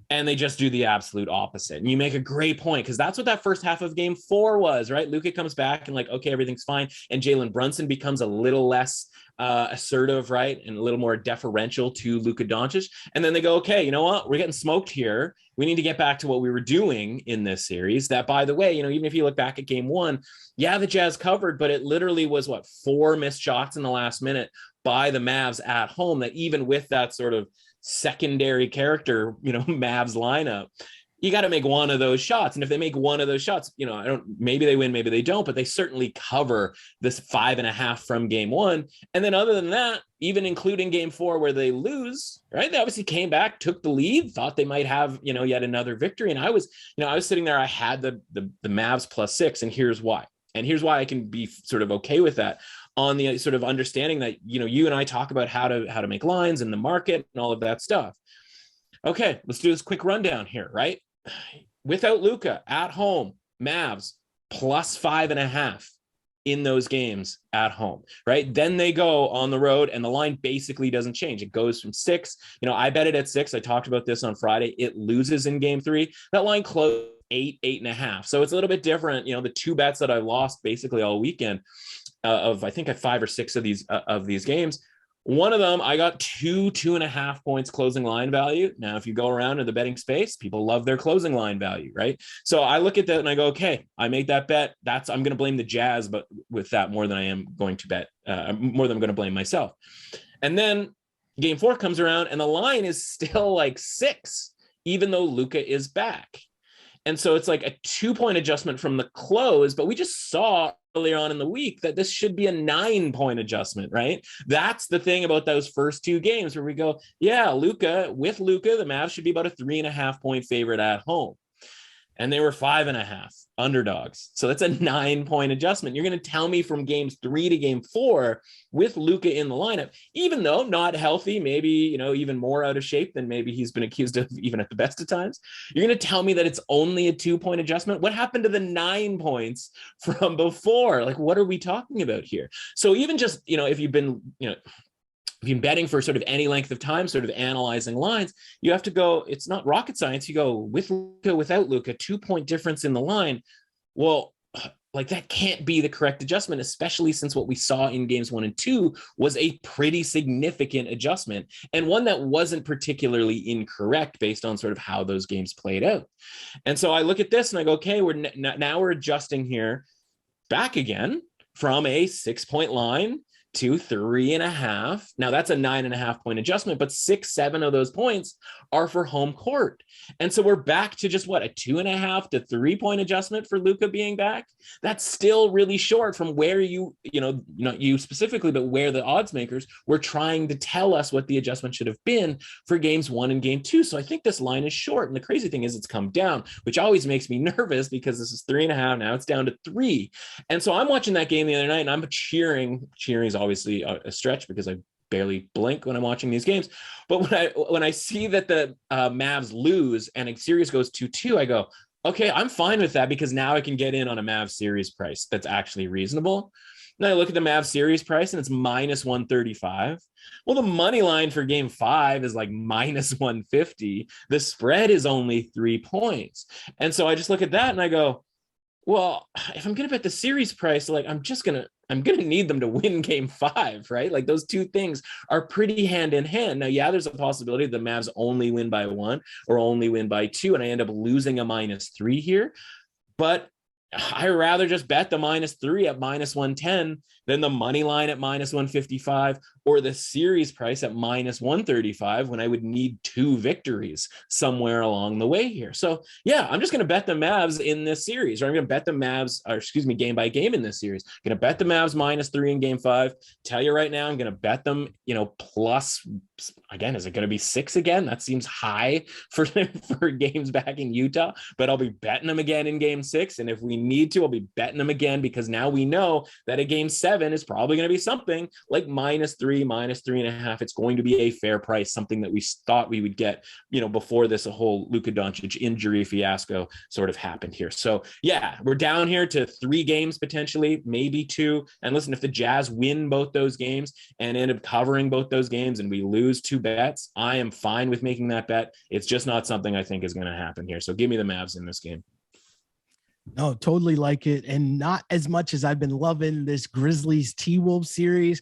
And they just do the absolute opposite. And you make a great point, because that's what that first half of game 4 was, right? Luka comes back and like, okay, everything's fine. And Jalen Brunson becomes a little less assertive, right? And a little more deferential to Luka Doncic. And then they go, okay, you know what? We're getting smoked here. We need to get back to what we were doing in this series. That, by the way, even if you look back at game 1, the Jazz covered, but it literally was 4 missed shots in the last minute by the Mavs at home, that even with that sort of secondary character, Mavs lineup, you got to make one of those shots. And if they make one of those shots, maybe they win, maybe they don't, but they certainly cover this 5.5 from game 1. And then other than that, even including game 4 where they lose, right? They obviously came back, took the lead, thought they might have, yet another victory. And I was sitting there, I had the Mavs +6, and here's why. And here's why I can be sort of okay with that, on the sort of understanding that, you and I talk about how to make lines in the market and all of that stuff. Okay, let's do this quick rundown here, right? Without Luka at home, Mavs +5.5 in those games at home, right? Then they go on the road and the line basically doesn't change. It goes from 6. I bet it at 6. I talked about this on Friday. It loses in game 3. That line closed 8.5. So it's a little bit different. The 2 bets that I lost basically all weekend of, I think, 5 or 6 of these games. One of them, I got 2.5 points closing line value. Now, if you go around in the betting space, people love their closing line value, right? So I look at that and I go, okay, I made that bet. I'm going to blame the Jazz, but with that more than I am going to bet, more than I'm going to blame myself. And then game 4 comes around and the line is still 6, even though Luka is back. And so it's like a 2-point adjustment from the close, but we just saw earlier on in the week that this should be a 9-point adjustment, right? That's the thing about those first 2 games where we go, with Luka, the Mavs should be about a 3.5-point favorite at home. and they were 5.5 underdogs. So that's a 9-point adjustment. You're going to tell me from games 3 to game 4 with Luka in the lineup, even though not healthy, maybe, even more out of shape than maybe he's been accused of even at the best of times. You're going to tell me that it's only a 2-point adjustment. What happened to the 9 points from before? Like, what are we talking about here? So even just, if you've been, if you're betting for sort of any length of time, sort of analyzing lines, you have to go, it's not rocket science. You go with Luka, without Luka, 2-point difference in the line. Well, like that can't be the correct adjustment, especially since what we saw in games 1 and 2 was a pretty significant adjustment, and one that wasn't particularly incorrect based on sort of how those games played out. And so I look at this and I go, okay, now we're adjusting here back again from a 6-point line to 3.5. Now that's a 9.5-point adjustment, but 6-7 of those points are for home court. And so we're back to just what, a 2.5 to 3-point adjustment for Luka being back. That's still really short from where you specifically, but where the odds makers were trying to tell us what the adjustment should have been for games 1 and game 2. So I think this line is short. And the crazy thing is it's come down, which always makes me nervous because this is 3.5. Now it's down to 3. And so I'm watching that game the other night and I'm cheering is obviously a stretch because I barely blink when I'm watching these games. But when I see that the Mavs lose and a series goes 2-2, I go, okay, I'm fine with that because now I can get in on a Mavs series price that's actually reasonable. Now I look at the Mavs series price and it's minus 135. Well, the money line for game 5 is like minus 150. The spread is only 3 points. And so I just look at that and I go, well, if I'm going to bet the series price, like I'm going to need them to win game 5, right? Like those two things are pretty hand in hand. Now, yeah, there's a possibility the Mavs only win by 1 or only win by 2, and I end up losing a -3 here. But I rather just bet the -3 at minus 110 than the money line at minus 155 or the series price at minus 135 when I would need 2 victories somewhere along the way here. So yeah, I'm just going to bet the Mavs in this series, or I'm going to bet the Mavs, game by game in this series. I'm going to bet the Mavs -3 in game 5. Tell you right now, I'm going to bet them, plus, again, is it going to be 6 again? That seems high for games back in Utah, but I'll be betting them again in game 6. And if we need to, I'll be betting them again because now we know that a game 7 is probably going to be something like -3, -3.5. It's going to be a fair price, something that we thought we would get, before this whole Luka Doncic injury fiasco sort of happened here. So yeah, we're down here to 3 games potentially, maybe 2. And listen, if the Jazz win both those games and end up covering both those games and we lose 2 bets, I am fine with making that bet. It's just not something I think is going to happen here. So give me the Mavs in this game. No, totally like it. And not as much as I've been loving this Grizzlies T-Wolves series,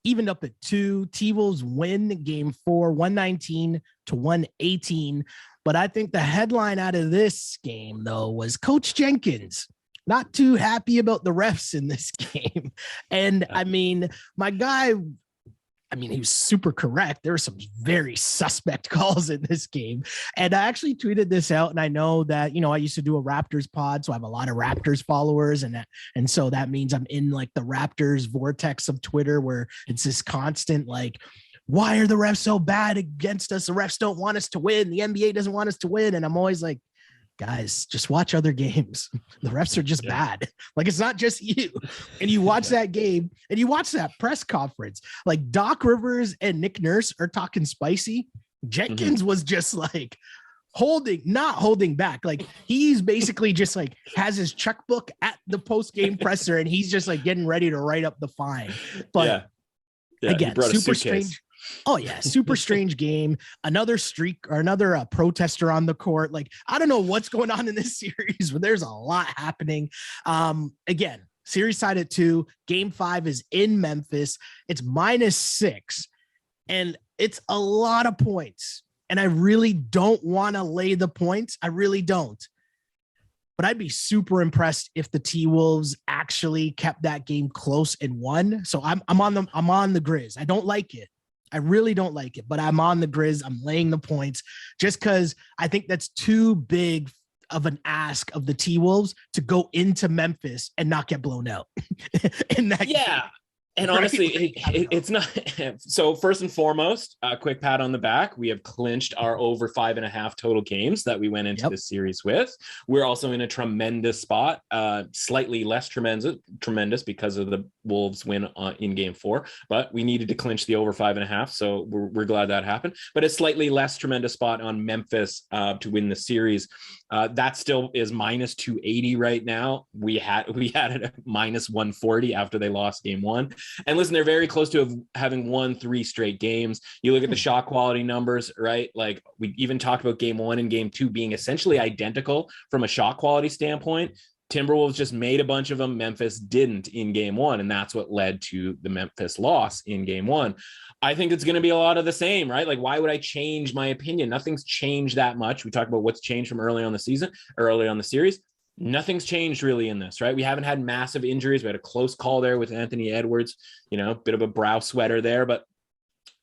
even up at 2. T-Wolves win game 4, 119 to 118. But I think the headline out of this game, though, was Coach Jenkins not too happy about the refs in this game. And I mean, my guy, he was super correct. There were some very suspect calls in this game. And I actually tweeted this out. And I know that, I used to do a Raptors pod, so I have a lot of Raptors followers. And so that means I'm in like the Raptors vortex of Twitter where it's this constant, like, why are the refs so bad against us? The refs don't want us to win. The NBA doesn't want us to win. And I'm always like, guys, just watch other games. The refs are just bad. Like, it's not just you. And you watch that game and you watch that press conference. Like Doc Rivers and Nick Nurse are talking spicy. Jenkins was just like not holding back. Like he's basically just like has his checkbook at the post-game presser and he's just like getting ready to write up the fine. But again, super strange. Oh yeah. Super strange game. Another streak or another protester on the court. Like, I don't know what's going on in this series, but there's a lot happening. Again, series tied at 2. Game 5 is in Memphis. It's -6 and it's a lot of points. And I really don't want to lay the points. I really don't. But I'd be super impressed if the T-Wolves actually kept that game close and won. So I'm on the Grizz. I don't like it. I really don't like it, but I'm on the Grizz. I'm laying the points just because I think that's too big of an ask of the T-Wolves to go into Memphis and not get blown out in that game. And honestly, it's not. So first and foremost, a quick pat on the back. We have clinched our over 5.5 total games that we went into this series with. We're also in a tremendous spot, slightly less tremendous because of the Wolves win in game 4, but we needed to clinch the over 5.5. So we're glad that happened, but a slightly less tremendous spot on Memphis to win the series. That still is minus 280 right now. We had it at minus 140 after they lost game 1. And listen, they're very close to having won 3 straight games. You look at the shot quality numbers, right? Like we even talked about game 1 and game 2 being essentially identical from a shot quality standpoint. Timberwolves just made a bunch of them. Memphis didn't in game 1. And that's what led to the Memphis loss in game 1. I think it's going to be a lot of the same, right? Like, why would I change my opinion? Nothing's changed that much. We talked about what's changed from early on the season, early on the series. Nothing's changed really in this, right? We haven't had massive injuries. We had a close call there with Anthony Edwards, bit of a brow sweater there, but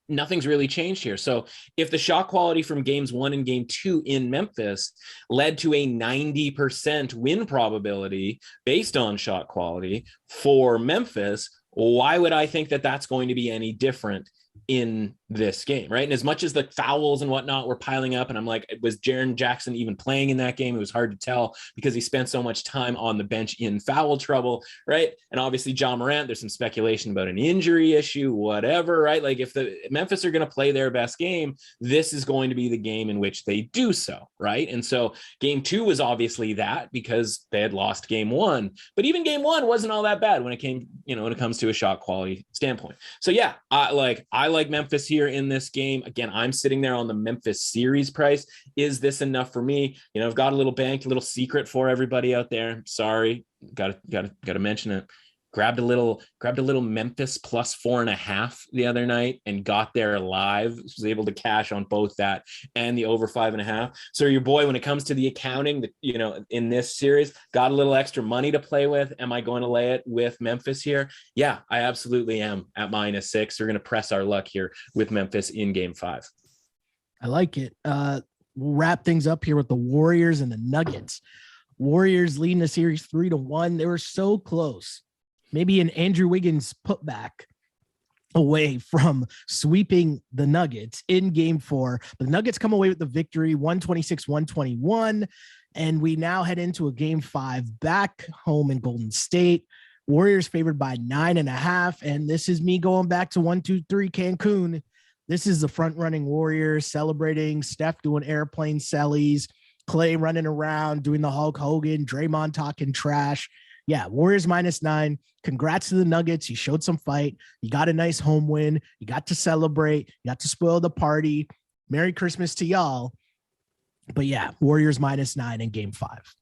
nothing's really changed here. So if the shot quality from games 1 and game 2 in Memphis led to a 90% win probability based on shot quality for Memphis, why would I think that that's going to be any different in this game, right? And as much as the fouls and whatnot were piling up, and I'm like, was Jaren Jackson even playing in that game? It was hard to tell because he spent so much time on the bench in foul trouble, right? And obviously John Morant, there's some speculation about an injury issue, whatever, right? Like if the Memphis are going to play their best game, this is going to be the game in which they do so, right? And so game 2 was obviously that because they had lost game 1, but even game 1 wasn't all that bad when it came, when it comes to a shot quality standpoint. So yeah, I like Memphis here in this game. Again, I'm sitting there on the Memphis series price. Is this enough for me? I've got a little little secret for everybody out there. Sorry, got to mention it. Grabbed a little Memphis plus 4.5 the other night and got there live. Was able to cash on both that and the over 5.5. So your boy, when it comes to the accounting, in this series, got a little extra money to play with. Am I going to lay it with Memphis here? Yeah, I absolutely am at -6. We're going to press our luck here with Memphis in game 5. I like it. We'll wrap things up here with the Warriors and the Nuggets. Warriors leading the series 3-1. They were so close. Maybe an Andrew Wiggins putback away from sweeping the Nuggets in game 4. But the Nuggets come away with the victory, 126-121. And we now head into a game 5 back home in Golden State. Warriors favored by 9.5. And this is me going back to 1-2-3 Cancun. This is the front running Warriors celebrating, Steph doing airplane sellies, Clay running around doing the Hulk Hogan, Draymond talking trash. Yeah, Warriors -9. Congrats to the Nuggets. You showed some fight. You got a nice home win. You got to celebrate. You got to spoil the party. Merry Christmas to y'all. But yeah, Warriors -9 in game 5.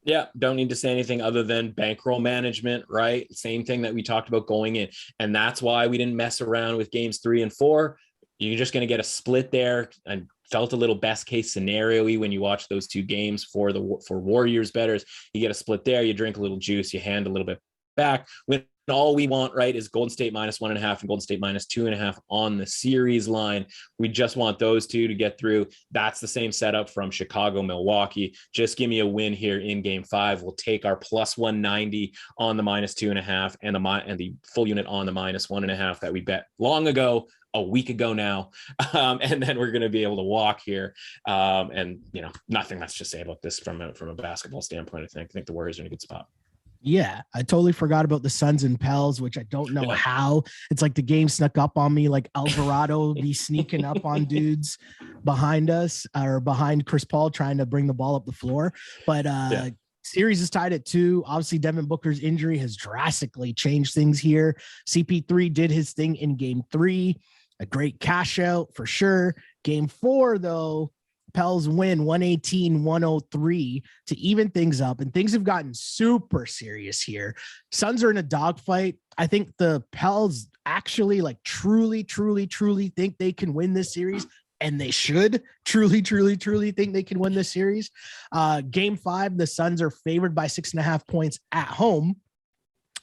Yeah, don't need to say anything other than bankroll management, right? Same thing that we talked about going in. And that's why we didn't mess around with games 3 and 4. You're just going to get a split there, and felt a little best case scenario-y when you watch those 2 games for Warriors bettors. You get a split there, you drink a little juice, you hand a little bit back. When all we want, right, is Golden State -1.5 and Golden State -2.5 on the series line. We just want those 2 to get through. That's the same setup from Chicago, Milwaukee. Just give me a win here in game 5. We'll take our plus 190 on the -2.5 and the full unit on the -1.5 that we bet long ago, a week ago now. And then we're going to be able to walk here. And nothing much to say about this from a basketball standpoint. I think the Warriors are in a good spot. Yeah, I totally forgot about the Suns and Pels, which I don't know how. It's like the game snuck up on me, like Alvarado be sneaking up on dudes behind us or behind Chris Paul trying to bring the ball up the floor. But series is tied at 2. Obviously, Devin Booker's injury has drastically changed things here. CP3 did his thing in game 3. A great cash out for sure. Game 4, though, Pels win 118-103 to even things up, and things have gotten super serious here. Suns are in a dogfight. I think the Pels actually truly think they can win this series, and they should truly think they can win this series. Game 5, the Suns are favored by 6.5 points at home.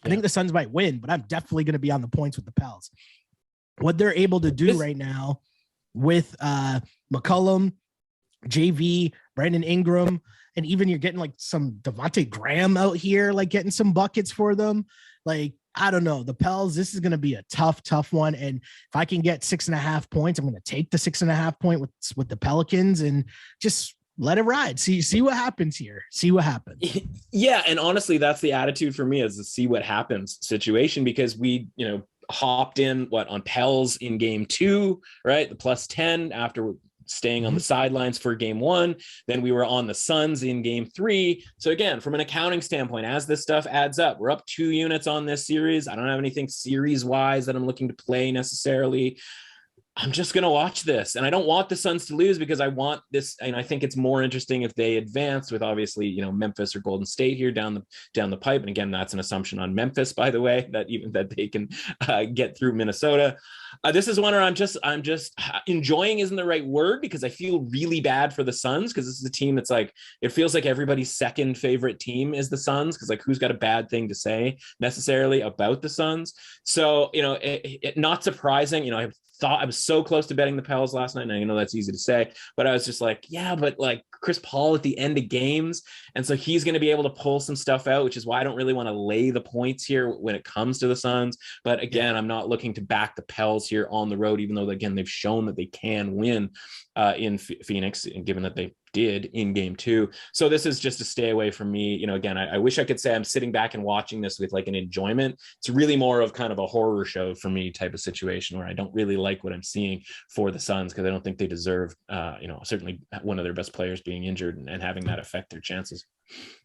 I think the Suns might win, but I'm definitely going to be on the points with the Pels. What they're able to do right now with McCollum, JV, Brandon Ingram, and even you're getting some Devontae Graham out here, getting some buckets for them. I don't know. The Pels, this is going to be a tough one. And if I can get 6.5 points, I'm going to take the 6.5 point with the Pelicans and just let it ride. See what happens here. See what happens. Yeah. And honestly, that's the attitude for me, is the see what happens situation, because we, hopped in on Pels in game 2, right? The +10 after staying on the sidelines for game 1. Then we were on the Suns in game 3. So again, from an accounting standpoint, as this stuff adds up, we're up 2 units on this series. I don't have anything series wise that I'm looking to play necessarily. I'm just going to watch this. And I don't want the Suns to lose, because I want this. And I think it's more interesting if they advance with, obviously, Memphis or Golden State here down the pipe. And again, that's an assumption on Memphis, by the way, that they can get through Minnesota. This is one where I'm just enjoying isn't the right word, because I feel really bad for the Suns, because this is a team that's it feels like everybody's second favorite team is the Suns, because who's got a bad thing to say necessarily about the Suns. So, not surprising, I thought I was so close to betting the Pels last night. And I know that's easy to say, but I was just but Chris Paul at the end of games. And so he's going to be able to pull some stuff out, which is why I don't really want to lay the points here when it comes to the Suns. But again, I'm not looking to back the Pels here on the road, even though, again, they've shown that they can win in Phoenix, and given that they did in game 2. So this is just a stay away from me. Again, I wish I could say I'm sitting back and watching this with an enjoyment. It's really more of kind of a horror show for me type of situation, where I don't really like what I'm seeing for the Suns, because I don't think they deserve, certainly one of their best players being injured and having that affect their chances.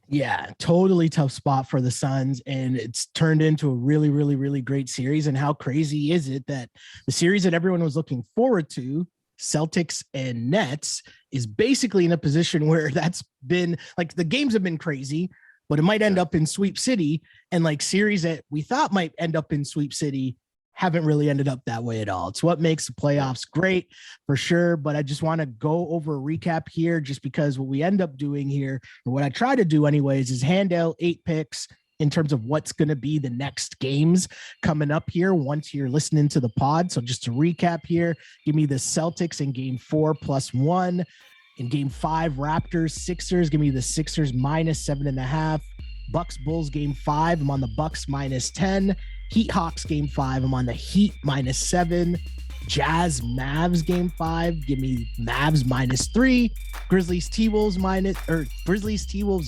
Yeah, totally tough spot for the Suns, and it's turned into a really, really, really great series. And how crazy is it that the series that everyone was looking forward to, Celtics and Nets, is basically in a position where that's been the games have been crazy, but it might end up in Sweep City, and series that we thought might end up in Sweep City haven't really ended up that way at all. It's what makes the playoffs great for sure. But I just want to go over a recap here, just because what we end up doing here, or what I try to do anyways, is hand out 8 picks in terms of what's going to be the next games coming up here once you're listening to the pod. So just to recap here, give me the Celtics in game 4 +1. In game 5, Raptors, Sixers, give me the Sixers -7.5. Bucks, Bulls game 5, I'm on the Bucks -10. Heat, Hawks game 5, I'm on the Heat -7. Jazz, Mavs game 5, give me Mavs -3. Grizzlies, T-Wolves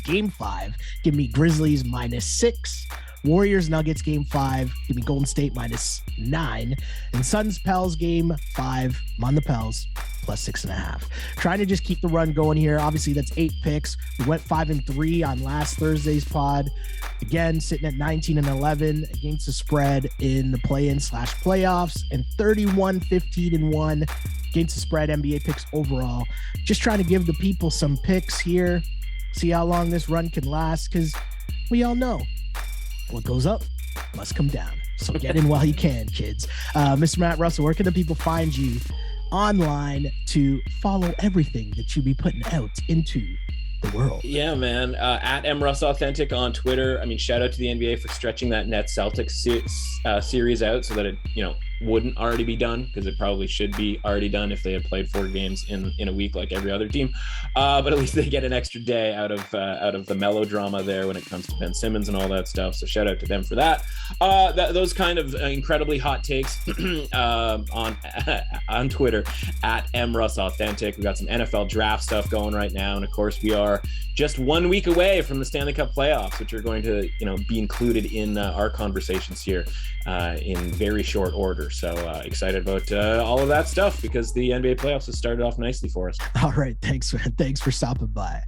game 5, give me Grizzlies -6. Warriors, Nuggets game 5, give me Golden State -9. And Suns, Pels game 5, I'm on the Pels +6.5. Trying to just keep the run going here. Obviously, that's 8 picks. We went 5-3 on last Thursday's pod. Again, sitting at 19-11 against the spread in the play-in / playoffs, and 31-15-1 against the spread NBA picks overall. Just trying to give the people some picks here. See how long this run can last, because we all know what goes up must come down. So get in while you can, kids. Mr. Matt Russell, where can the people find you online to follow everything that you be putting out into the world? Yeah, man. At MRussAuthentic on Twitter. I mean, shout out to the NBA for stretching that Nets Celtics series out so that it, wouldn't already be done, because it probably should be already done if they had played 4 games in a week like every other team. But at least they get an extra day out of the melodrama there when it comes to Ben Simmons and all that stuff. So shout out to them for that. Those kind of incredibly hot takes on Twitter at MRussAuthentic. We got some NFL draft stuff going right now, and of course we are just 1 week away from the Stanley Cup playoffs, which are going to be included in our conversations here in very short order. So excited about all of that stuff, because the NBA playoffs have started off nicely for us. All right. Thanks for stopping by.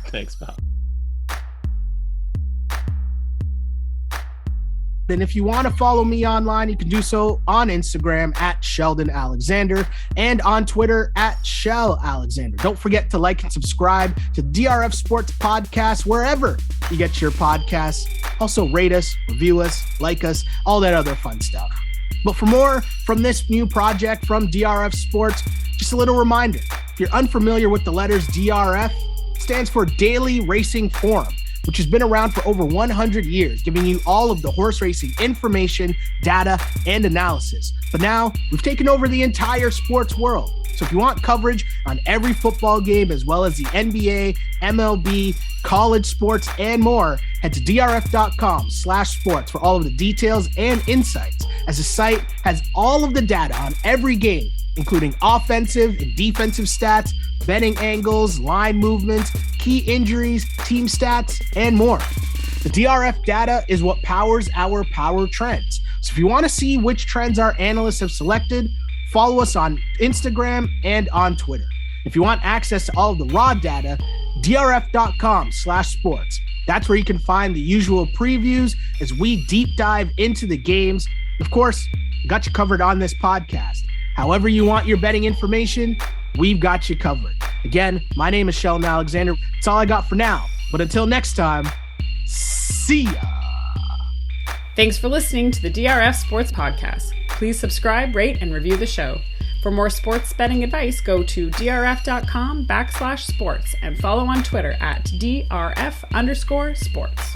Thanks, pal. And if you want to follow me online, you can do so on Instagram at Sheldon Alexander and on Twitter at Shell Alexander. Don't forget to like and subscribe to DRF Sports Podcast wherever you get your podcasts. Also rate us, review us, like us, all that other fun stuff. But for more from this new project from DRF Sports, just a little reminder. If you're unfamiliar with the letters DRF, it stands for Daily Racing Forum. which has been around for over 100 years, giving you all of the horse racing information, data, and analysis. But now we've taken over the entire sports world. So if you want coverage on every football game, as well as the NBA, MLB, college sports, and more, head to drf.com/sports for all of the details and insights, as the site has all of the data on every game, including offensive and defensive stats, betting angles, line movements, key injuries, team stats, and more. The DRF data is what powers our power trends. So if you want to see which trends our analysts have selected, follow us on Instagram and on Twitter. If you want access to all of the raw data, drf.com/sports. That's where you can find the usual previews as we deep dive into the games. Of course, got you covered on this podcast. However you want your betting information, we've got you covered. Again, my name is Sheldon Alexander. That's all I got for now. But until next time, see ya. Thanks for listening to the DRF Sports Podcast. Please subscribe, rate, and review the show. For more sports betting advice, go to drf.com/sports and follow on Twitter at @DRF_sports.